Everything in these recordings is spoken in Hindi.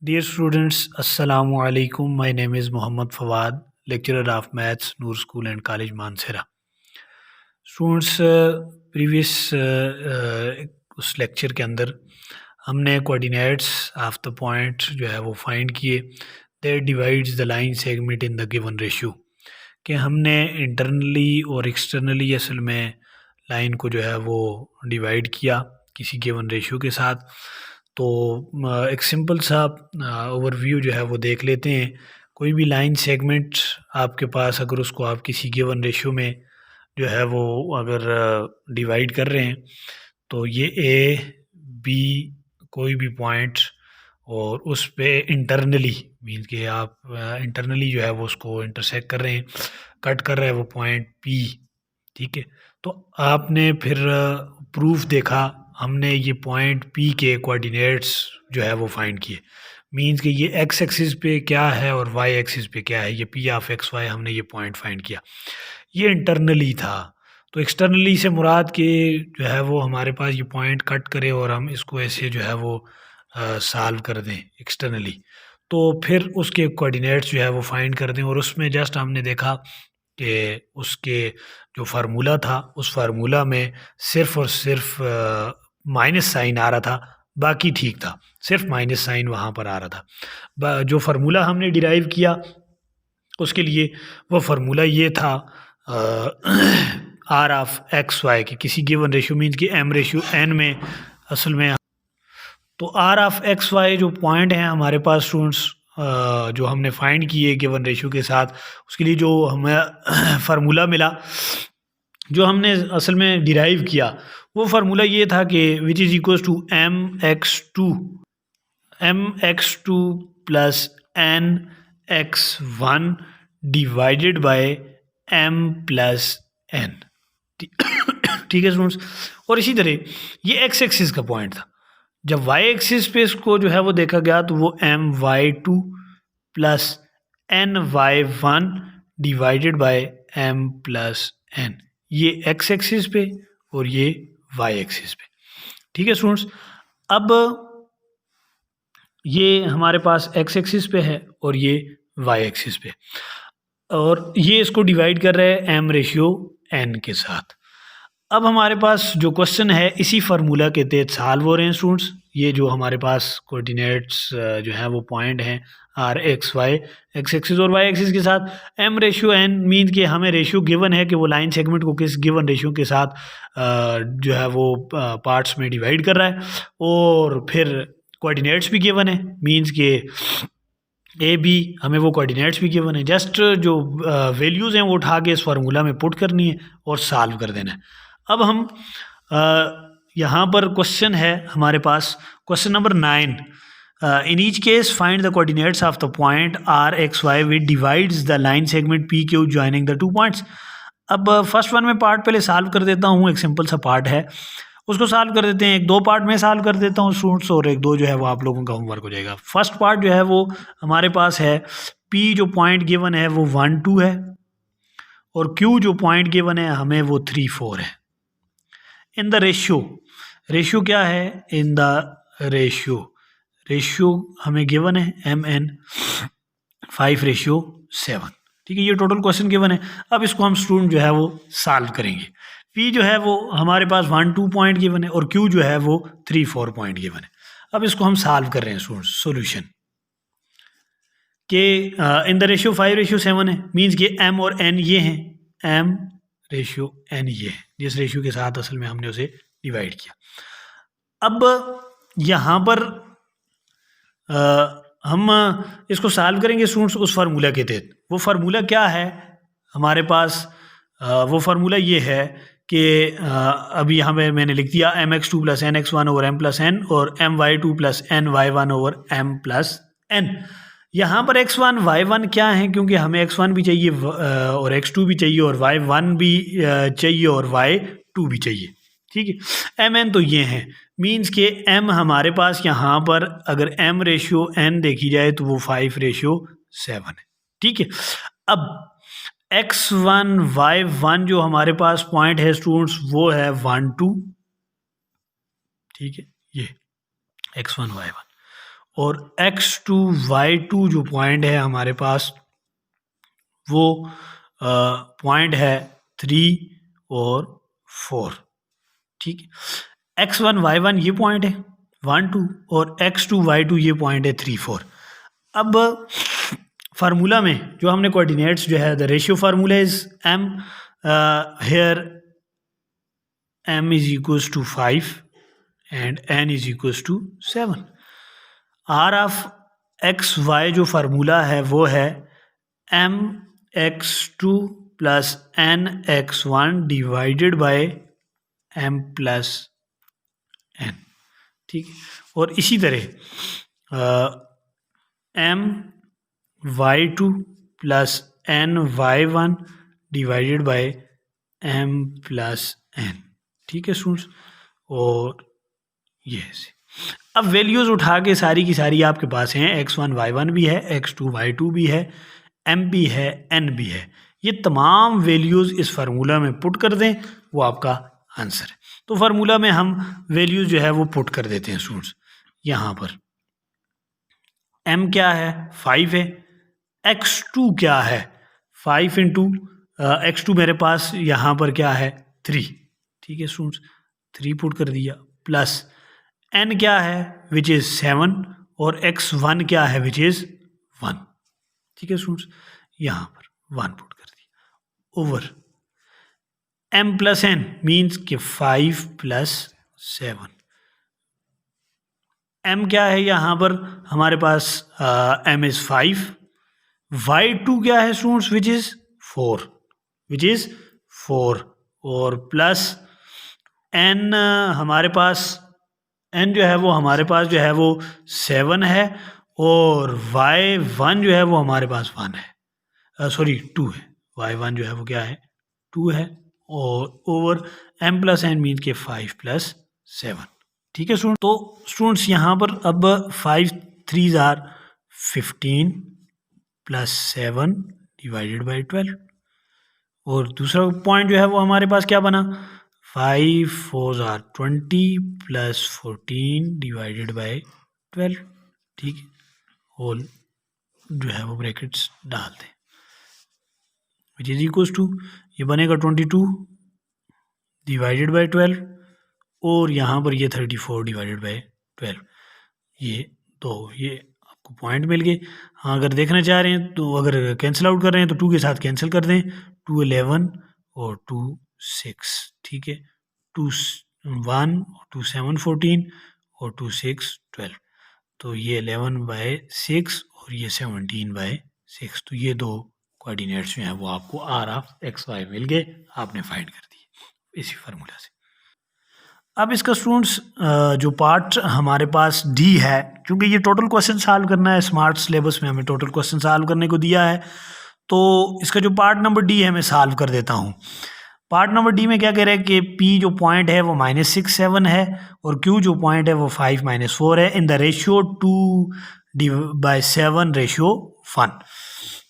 Dear students, Assalamu alaikum. My name is Muhammad Fawad, lecturer of Maths, Noor School and College Mansehra. Students, previous उस लेक्चर के अंदर हमने कोऑर्डिनेट्स ऑफ द पॉइंट जो है वो फाइंड किए that divides the line segment in the given ratio कि हमने इंटरनली और एक्सटर्नली असल में लाइन को जो है वो डिवाइड किया किसी गिवन रेशियो के साथ। तो एक सिंपल सा ओवरव्यू जो है वो देख लेते हैं। कोई भी लाइन सेगमेंट आपके पास अगर उसको आप किसी गिवन रेशियो में जो है वो अगर डिवाइड कर रहे हैं तो ये ए बी कोई भी पॉइंट और उस पे इंटरनली मीन्स कि आप इंटरनली जो है वो उसको इंटरसेक्ट कर रहे हैं, कट कर रहे हैं वो पॉइंट पी। ठीक है, तो आपने फिर प्रूफ देखा, हमने ये पॉइंट पी के कोऑर्डिनेट्स जो है वो फाइंड किए। मीन्स कि ये एक्स एक्सिस पे क्या है और वाई एक्सिस पे क्या है, ये पी ऑफ एक्स वाई हमने ये पॉइंट फाइंड किया। ये इंटरनली था। तो एक्सटर्नली से मुराद के जो है वो हमारे पास ये पॉइंट कट करे और हम इसको ऐसे जो है वो सॉल्व कर दें एक्सटर्नली, तो फिर उसके कोऑर्डिनेट्स जो है वो फाइंड कर दें। और उसमें जस्ट हमने देखा कि उसके जो फार्मूला था उस फार्मूला में सिर्फ़ और सिर्फ माइनस साइन आ रहा था, बाकी ठीक था, सिर्फ माइनस साइन वहाँ पर आ रहा था। जो फार्मूला हमने डिराइव किया उसके लिए वो फार्मूला ये था आर ऑफ एक्स वाई की किसी गिवन रेशियो मीन्स कि एम रेशियो एन में असल में। तो आर ऑफ एक्स वाई जो पॉइंट हैं हमारे पास स्टूडेंट्स जो हमने फाइंड किए गिवन रेशियो के साथ, उसके लिए जो हमें फार्मूला मिला जो हमने असल में डिराइव किया वो फार्मूला ये था कि which is equals to m x two plus N x one divided by m plus n. ठीक है स्टूडेंट्स, और इसी तरह ये एक्स एक्सिस का पॉइंट था। जब वाई एक्सिस पे इसको जो है वो देखा गया तो वो m Y two plus N Y one divided by m plus n, ये एक्स एक्सिस पे और ये वाई एक्सिस पे। ठीक है स्टूडेंट्स, अब ये हमारे पास एक्स एक्सिस पे है और ये वाई एक्सिस पे, और ये इसको डिवाइड कर रहे हैं एम रेशियो एन के साथ। अब हमारे पास जो क्वेश्चन है इसी फार्मूला के तहत सॉल्व हो रहे हैं स्टूडेंट्स। ये जो हमारे पास कोऑर्डिनेट्स जो हैं वो पॉइंट हैं R x y x axis और वाई एक्सिस के साथ एम रेशियो एन मीन कि हमें रेशियो गिवन है कि वो लाइन सेगमेंट को किस गिवन रेशियो के साथ जो है वो पार्ट्स में डिवाइड कर रहा है, और फिर कोऑर्डिनेट्स भी गिवन है मीन्स के ए बी हमें वो कोऑर्डिनेट्स भी गिवन है। जस्ट जो वैल्यूज़ हैं वो उठा के इस फार्मूला में पुट करनी है और सॉल्व कर देना है। अब हम यहाँ पर क्वेश्चन है हमारे पास question number 9। In each case find the coordinates of the point R x Y which divides the line segment P Q joining the two points. अब फर्स्ट वन में पार्ट पहले सॉल्व कर देता हूँ, एक सिंपल सा पार्ट है उसको सॉल्व कर देते हैं। एक दो पार्ट में सॉल्व कर देता हूँ स्टूडेंट्स और एक दो जो है वो आप लोगों का होमवर्क हो जाएगा। फर्स्ट पार्ट जो है वो हमारे पास है पी जो पॉइंट गिवन है वो 1 2 है और क्यू जो पॉइंट गिवन है हमें वो 3 4 है। इन द रेशियो क्या है, इन द रेशियो हमें गिवन है एम एन 5:7। ठीक है, ये टोटल क्वेश्चन गिवन है। अब इसको हम स्टूडेंट जो है वो सॉल्व करेंगे। पी जो है वो हमारे पास 1 2 पॉइंट गिवन है और क्यू जो है वो 3 4 पॉइंट गिवन है। अब इसको हम सॉल्व कर रहे हैं स्टूडेंट्स। सॉल्यूशन के इन द रेशियो 5:7 है मीन्स कि एम और एन ये हैं, एम रेशियो एन ये है जिस रेशियो के साथ असल में हमने उसे डिवाइड किया। अब यहाँ पर हम इसको सॉल्व करेंगे स्टूडेंट्स उस फार्मूला के तहत। वो फार्मूला क्या है हमारे पास, वो फार्मूला ये है कि अभी यहाँ पे मैंने लिख दिया M x two plus N x one over M plus N और M Y two plus N Y one over M plus N. यहाँ पर x1 y1 क्या है, क्योंकि हमें x1 भी चाहिए और x2 भी चाहिए और y1 भी चाहिए और y2 भी चाहिए। ठीक है, एम एन तो ये हैं मीन्स के m हमारे पास यहाँ पर अगर m रेशियो n देखी जाए तो वो 5:7 है। ठीक है, अब x1 y1 जो हमारे पास पॉइंट है स्टूडेंट्स वो है 1 2। ठीक है, ये x1 y1 और x2y2 जो पॉइंट है हमारे पास वो पॉइंट है 3 और 4, ठीक है। x1y1 ये पॉइंट है 1 2 और x2y2 ये पॉइंट है 3 4। अब फार्मूला में जो हमने कोऑर्डिनेट्स जो है the ratio formula is m here m is equals to 5 and n is equals to 7। r of x y जो फार्मूला है वो है m x2 plus n x1 divided by m plus n, ठीक है। और इसी तरह m y2 plus n y1 divided by m plus n, ठीक है स्टूडेंट्स। और ये ऐसे अब वैल्यूज़ उठा के सारी की सारी आपके पास हैं, x1 y1 भी है, x2 y2 भी है, m भी है, n भी है। ये तमाम वैल्यूज़ इस फार्मूला में पुट कर दें, वो आपका आंसर है। तो फार्मूला में हम वैल्यूज़ जो है वो पुट कर देते हैं स्टूडेंट्स। यहाँ पर m क्या है 5 है, x2 क्या है 5 इंटू x2 मेरे पास यहाँ पर क्या है 3, ठीक है स्टूडेंट्स, 3 पुट कर दिया, प्लस n क्या है विच इज़ 7 और x1 क्या है विच इज़ 1, ठीक है स्टूडेंट्स। यहाँ पर 1 पुट कर दिया over m plus n means कि 5 प्लस 7। m क्या है यहाँ पर हमारे पास m इज़ 5, y2 क्या है students which is 4, which is 4 और प्लस n हमारे पास n जो है वो हमारे पास जो है वो 7 है और y1 जो है वो हमारे पास 1 है, सॉरी 2 है, y1 जो है वो क्या है 2 है और over m plus n mean के 5 प्लस 7, ठीक है स्टूडेंट। तो स्टूडेंट्स यहाँ पर अब 5 3s are 15 plus 7 divided by 12 और दूसरा पॉइंट जो है वो हमारे पास क्या बना 5 4s are 20 plus 14 divided by 12, ठीक है। होल जो है वो ब्रैकेट्स डाल दें विच इज इक्वल्स टू ये बनेगा 22 डिवाइडेड बाई 12 और यहाँ पर ये 34 डिवाइडेड बाई 12, ये तो ये आपको पॉइंट मिल गए। हाँ अगर देखना चाह रहे हैं तो अगर कैंसिल आउट कर रहे हैं तो 2 के साथ कैंसिल कर दें, 2 11 और 2 6, ठीक है, 2 1 2 7 14 और 2 6 12, तो ये 11 बाई 6 और ये 17 बाई 6, तो ये दो कोऑर्डिनेट्स जो हैं वो आपको आर ऑफ एक्स वाई मिल गए, आपने फाइंड कर दिए इसी फार्मूला से। अब इसका स्टूडेंट्स जो पार्ट हमारे पास डी है, क्योंकि ये टोटल क्वेश्चन सॉल्व करना है, स्मार्ट सिलेबस में हमें टोटल क्वेश्चन सॉल्व करने को दिया है, तो इसका जो पार्ट नंबर डी है मैं सॉल्व कर देता हूँ। पार्ट नंबर डी में क्या कह रहा है कि पी जो पॉइंट है वो -6 7 है और क्यू जो पॉइंट है वो 5 -4 है इन द रेशियो 2/7 रेशियो 1।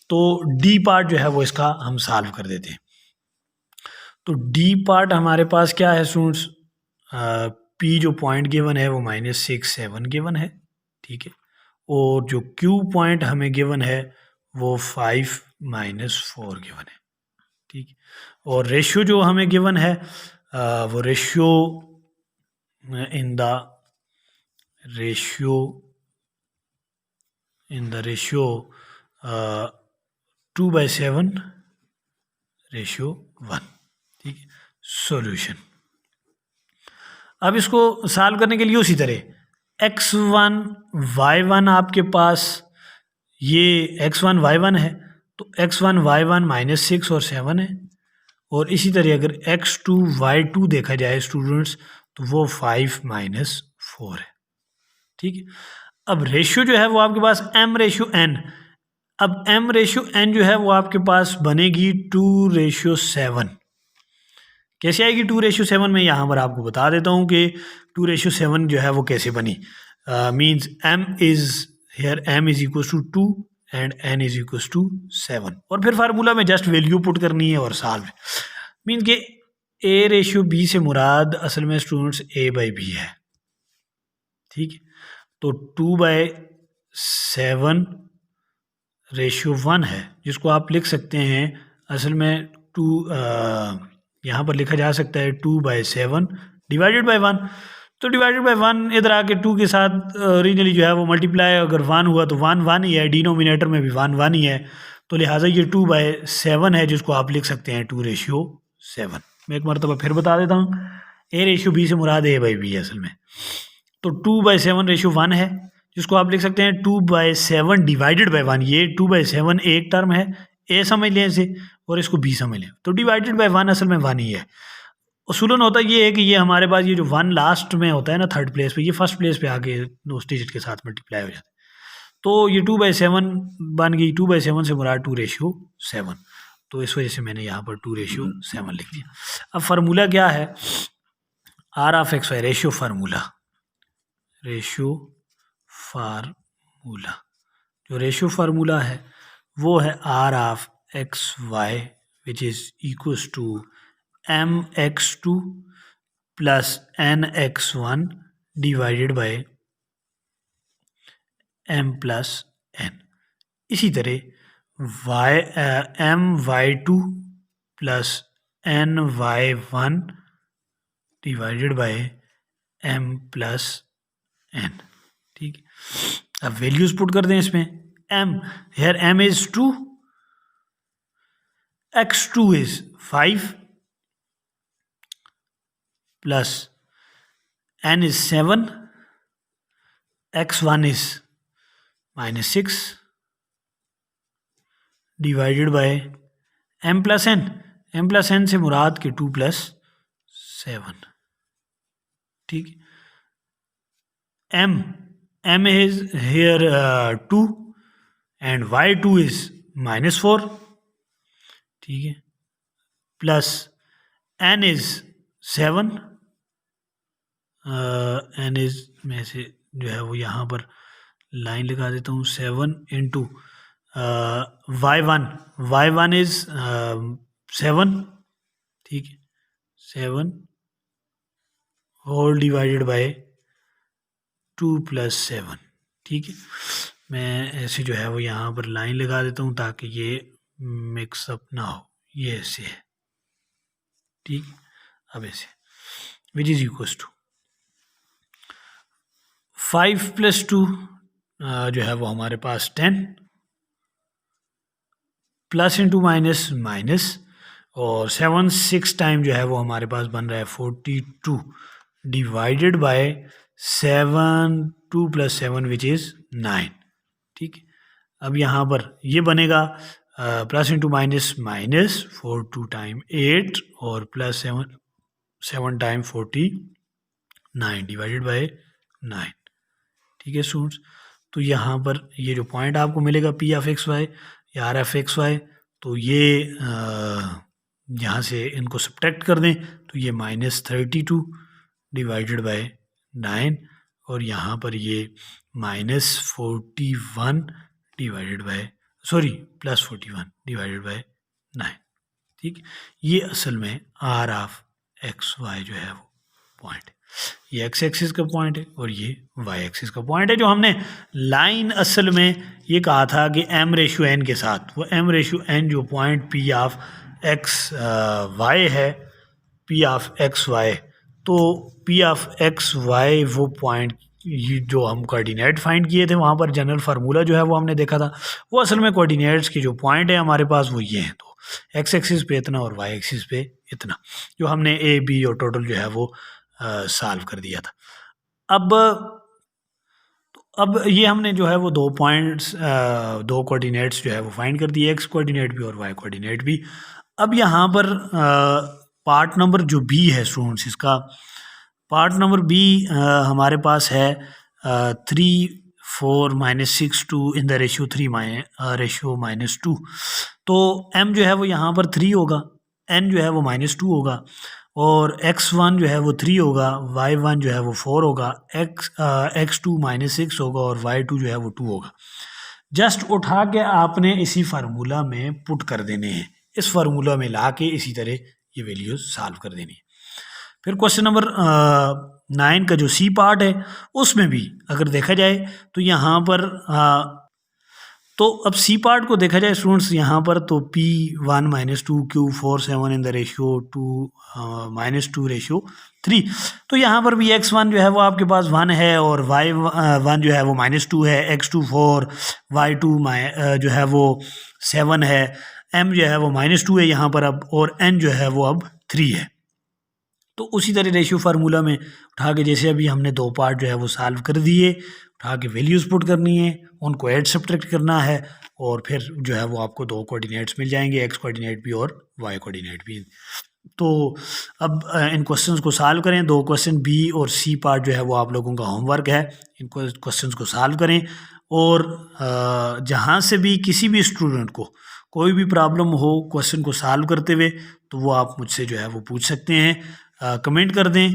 तो डी पार्ट जो है वो इसका हम सॉल्व कर देते हैं। तो डी पार्ट हमारे पास क्या है स्टूडेंट्स, पी जो पॉइंट गिवन है वो -6 7 गिवन है, ठीक है, और जो क्यू पॉइंट हमें गिवन है वो 5 -4 गिवन है, ठीक है, और रेशियो जो हमें गिवन है वो ratio in the ratio 2/7 ratio 1, ठीक है। सॉल्यूशन अब इसको सॉल्व करने के लिए उसी तरह x1 y1 आपके पास ये x1 y1 है तो x1 y1 -6 और 7 है, और इसी तरह अगर x2 y2 देखा जाए स्टूडेंट्स तो वो 5 -4 है, ठीक है। अब रेशियो जो है वो आपके पास m रेशियो n, अब m रेशियो n जो है वो आपके पास बनेगी 2/7। कैसे आएगी 2/7, मैं यहाँ पर आपको बता देता हूँ कि 2/7 जो है वो कैसे बनी। Means m is here m is equal to 2 and n is equal to 7, और फिर फार्मूला में जस्ट वैल्यू पुट करनी है और सॉल्व। मीन्स कि a रेशियो b से मुराद असल में स्टूडेंट्स a/b है, ठीक है। तो 2 7:1 है, जिसको आप लिख सकते हैं असल में 2, यहाँ पर लिखा जा सकता है 2/7 डिवाइडेड बाय 1। तो डिवाइडेड बाय 1 इधर आके 2 के साथ ओरिजिनली जो है वो मल्टीप्लाई अगर 1 हुआ तो 1 1 ही है, डिनोमिनेटर में भी 1 1 ही है, तो लिहाजा ये 2/7 है, जिसको आप लिख सकते हैं 2:7। मैं एक मरतबा फिर बता देता हूँ, A/B से मुराद A/B है असल में। तो 2/7:1 है, जिसको आप लिख सकते हैं 2/7 डिवाइडेड बाय 1। ये 2/7 एक टर्म है, A समझ लें इसे, और इसको B समझ लें, तो डिवाइडेड बाय 1 असल में 1 ही है। उसूलन होता ये है कि ये हमारे पास ये जो 1 लास्ट में होता है ना, थर्ड प्लेस पे, ये फर्स्ट प्लेस पे आके उस डिजिट के साथ मल्टीप्लाई हो जाता है। तो ये 2/7 बन गई, 2/7 से मुराद 2:7, तो इस वजह से मैंने यहाँ पर 2:7 लिख दिया। अब फार्मूला क्या है, R(x, y) रेशियो फार्मूला, जो रेशियो फार्मूला है वो है R(x, y) which is equals to mx2 plus nx1 divided by m plus n। इसी तरह my2 plus ny1 divided by m plus n। ठीक है, अब वैल्यूज पुट कर दें इसमें। m here m is 2, x2 is 5 plus n is 7, x1 is -6 divided by m plus n। m plus n से मुराद के 2 + 7। ठीक, m is here 2 and y2 is -4। ठीक है, plus n is 7, n is में से जो है वो यहाँ पर लाइन लगा देता हूँ, 7 इंटू y1 is 7। ठीक है, 7 होल डिवाइडेड बाय 2 + 7। ठीक है, मैं ऐसे जो है वो यहाँ पर लाइन लगा देता हूँ ताकि ये मिक्सअप ना हो, ये ऐसे है। ठीक, अब ऐसे विच इज़ इक्वल्स टू 5 + 2 जो है वो हमारे पास 10, प्लस इंटू माइनस माइनस, और 7 6 टाइम जो है वो हमारे पास बन रहा है 42 डिवाइडेड बाय 7, 2 + 7 विच इज़ 9। ठीक है, अब यहाँ पर ये बनेगा plus into minus minus, 4 2 time 8 और प्लस 7 टाइम 49 डिवाइडेड बाय 9। ठीक है स्टूडेंट्स, तो यहाँ पर ये जो पॉइंट आपको मिलेगा P(x, y) या R(f(x, y), तो ये यहाँ से इनको सब्ट्रैक्ट कर दें तो ये -32 डिवाइडेड बाय 9, और यहाँ पर ये -41 डिवाइडेड बाय +41 डिवाइडेड बाय 9। ठीक, ये असल में R(x, y) जो है वो पॉइंट है, ये x एक्सिस का पॉइंट है और ये y एक्सिस का पॉइंट है। जो हमने लाइन असल में ये कहा था कि m/n के साथ, वो m/n जो पॉइंट P(x, y) है, P(x, y), तो P(x, y) वो पॉइंट ये जो हम कोऑर्डिनेट फाइंड किए थे वहाँ पर जनरल फार्मूला जो है वो हमने देखा था, वो असल में कोऑर्डिनेट्स के जो पॉइंट है हमारे पास वो ये हैं। तो x एक्सिस पे इतना और y एक्सिस पे इतना, जो हमने a b और टोटल जो है वो सॉल्व कर दिया था। अब ये हमने जो है वो दो पॉइंट्स, दो कोऑर्डिनेट्स जो है वो फाइंड कर दिए, x कोऑर्डिनेट भी और y कोऑर्डिनेट भी। अब यहाँ पर पार्ट नंबर जो b है स्टूडेंट्स, इसका पार्ट नंबर b हमारे पास है 3 4 -6 2 इन द रेशियो 3 -2। तो m जो है वो यहाँ पर 3 होगा, n जो है वो -2 होगा, और x1 जो है वो 3 होगा, y1 जो है वो 4 होगा, x2 -6 होगा और y2 जो है वो 2 होगा। जस्ट उठा के आपने इसी फार्मूला में पुट कर देने हैं, इस फार्मूला में ला के इसी तरह ये वैल्यूज सॉल्व कर देनी है। फिर क्वेश्चन नंबर 9 का जो सी पार्ट है उसमें भी अगर देखा जाए तो यहाँ पर तो अब सी पार्ट को देखा जाए स्टूडेंट्स यहाँ पर तो P1 -2 Q4 7 in the ratio 2 -2 ratio 3। तो यहाँ पर भी x1 जो है वो आपके पास 1 है और y1 जो है वो -2 है, x2 4, y2 जो है वो 7 है, m जो है वो -2 है यहाँ पर अब, और n जो है वो अब 3 है। तो उसी तरह रेशियो फार्मूला में उठा के जैसे अभी हमने दो पार्ट जो है वो सॉल्व कर दिए, उठा के वैल्यूज़ पुट करनी है, उनको ऐड सब्ट्रैक्ट करना है और फिर जो है वो आपको दो कोऑर्डिनेट्स मिल जाएंगे, एक्स कोऑर्डिनेट भी और वाई कोऑर्डिनेट भी। तो अब इन क्वेश्चंस को सॉल्व करें। दो क्वेश्चन बी और सी पार्ट जो है वो आप लोगों का होमवर्क है, इन क्वेश्चंस को सॉल्व करें और जहाँ से भी किसी भी स्टूडेंट को कोई भी प्रॉब्लम हो क्वेश्चन को सॉल्व करते हुए तो वो आप मुझसे जो है वो पूछ सकते हैं, कमेंट कर दें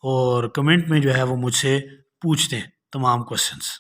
और कमेंट में जो है वो मुझसे पूछ दें तमाम क्वेश्चंस।